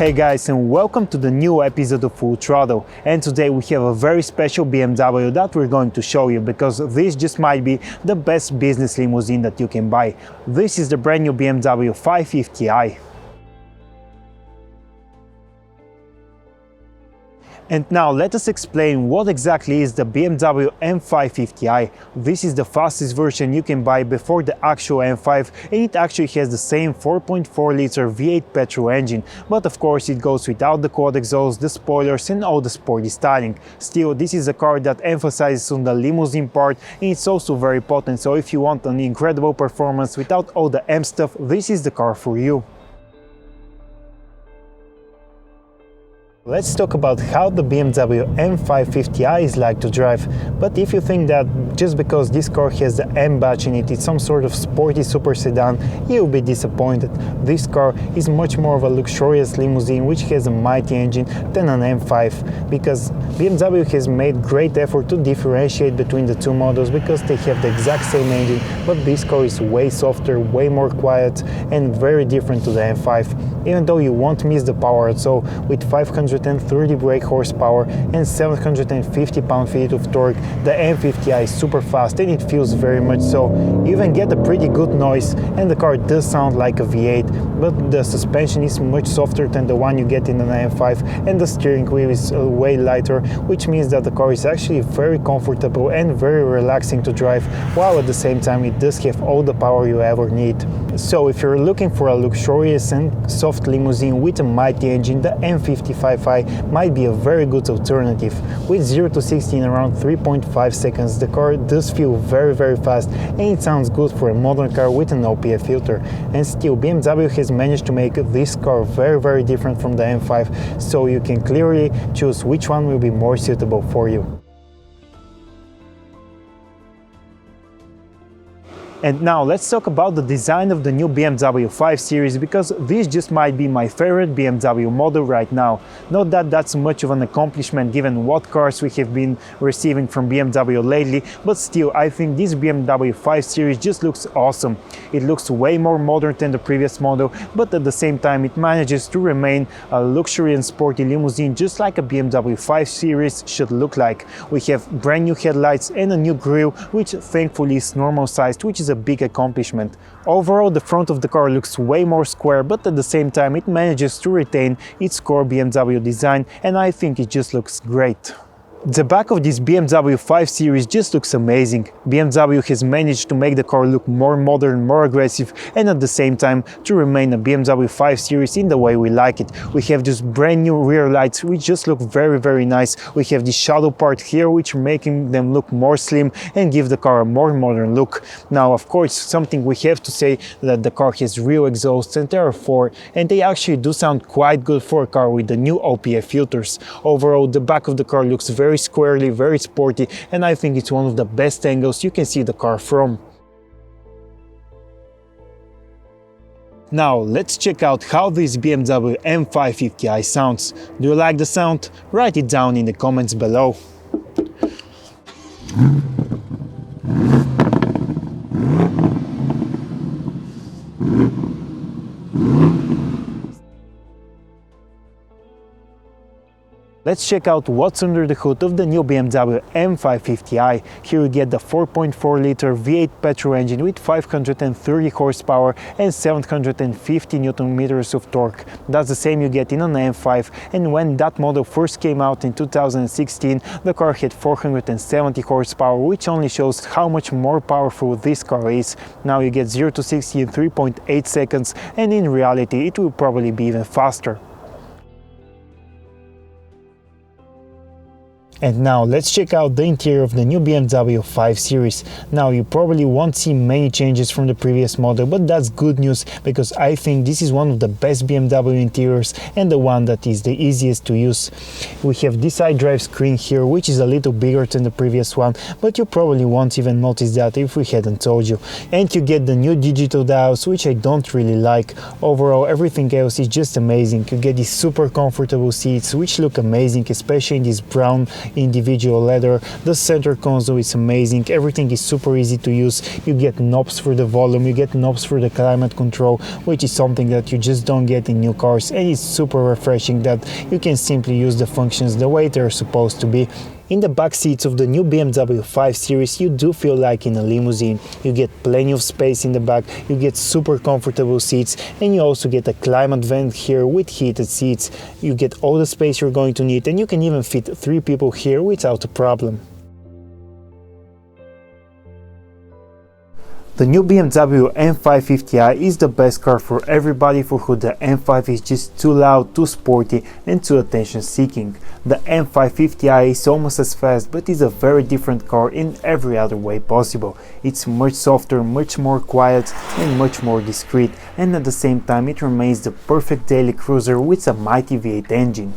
Hey guys, and welcome to the new episode of Full Throttle. And today we have a very special BMW that we're going to show you, because this just might be the best business limousine that you can buy. This is the brand new BMW 550i. And now let us explain what exactly is the BMW M550i. This is the fastest version you can buy before the actual M5, and it actually has the same 4.4-liter V8 petrol engine, but of course it goes without the quad exhaust, the spoilers and all the sporty styling. Still, this is a car that emphasizes on the limousine part, and it's also very potent, so if you want an incredible performance without all the M stuff, this is the car for you. Let's talk about how the BMW M550i is like to drive. But if you think that just because this car has the M badge in it, it's some sort of sporty super sedan, you'll be disappointed. This car is much more of a luxurious limousine which has a mighty engine than an M5, because BMW has made great effort to differentiate between the two models, because they have the exact same engine, but this car is way softer, way more quiet and very different to the M5. Even though you won't miss the power at all, with 530 brake horsepower and 750 pound-feet of torque, the M50i is super fast and it feels very much so. You even get a pretty good noise, and the car does sound like a V8, but the suspension is much softer than the one you get in an M5, and the steering wheel is way lighter, which means that the car is actually very comfortable and very relaxing to drive, while at the same time it does have all the power you ever need. So if you're looking for a luxurious and soft limousine with a mighty engine, the M55i might be a very good alternative. With 0 to 60 in around 3.5 seconds, the car does feel very fast, and it sounds good for a modern car with an OPF filter. And still, BMW has managed to make this car very different from the M5, so you can clearly choose which one will be more suitable for you. And now let's talk about the design of the new BMW 5 Series, because this just might be my favorite BMW model right now. Not that that's much of an accomplishment given what cars we have been receiving from BMW lately, but still I think this BMW 5 Series just looks awesome. It looks way more modern than the previous model, but at the same time it manages to remain a luxury and sporty limousine, just like a BMW 5 Series should look like. We have brand new headlights and a new grille, which thankfully is normal sized, which is a big accomplishment. Overall, the front of the car looks way more square, but at the same time it manages to retain its core BMW design, and I think it just looks great. The back of this BMW 5 Series just looks amazing. BMW has managed to make the car look more modern, more aggressive, and at the same time to remain a BMW 5 Series in the way we like it. We have just brand new rear lights which just look very nice. We have this shadow part here which making them look more slim and give the car a more modern look. Now of course, something we have to say that the car has real exhausts, and there are 4, and they actually do sound quite good for a car with the new OPF filters. Overall, the back of the car looks very squarely, very sporty, and I think it's one of the best angles you can see the car from. Now let's check out how this BMW M550i sounds. Do you like the sound? Write it down in the comments below. let's check out what's under the hood of the new BMW M550i. Here you get the 4.4-liter V8 petrol engine with 530 horsepower and 750 Newton meters of torque. That's the same you get in an M5, and when that model first came out in 2016, the car had 470 horsepower, which only shows how much more powerful this car is. Now you get 0 to 60 in 3.8 seconds, and in reality it will probably be even faster. And now let's check out the interior of the new BMW 5 Series. Now you probably won't see many changes from the previous model, but that's good news because I think this is one of the best BMW interiors and the one that is the easiest to use. We have this iDrive screen here, which is a little bigger than the previous one, but you probably won't even notice that if we hadn't told you. And you get the new digital dials, which I don't really like. Overall, everything else is just amazing. You get these super comfortable seats, which look amazing, especially in this brown individual leather. The center console is amazing, everything is super easy to use. You get knobs for the volume, you get knobs for the climate control, which is something that you just don't get in new cars, and it's super refreshing that you can simply use the functions the way they're supposed to be. In the back seats of the new BMW 5 Series, you do feel like in a limousine. You get plenty of space in the back, you get super comfortable seats, and you also get a climate vent here with heated seats. You get all the space you're going to need, and you can even fit 3 people here without a problem. The new BMW M550i is the best car for everybody for who the M5 is just too loud, too sporty and too attention-seeking. The M550i is almost as fast, but is a very different car in every other way possible. It's much softer, much more quiet and much more discreet, and at the same time it remains the perfect daily cruiser with a mighty V8 engine.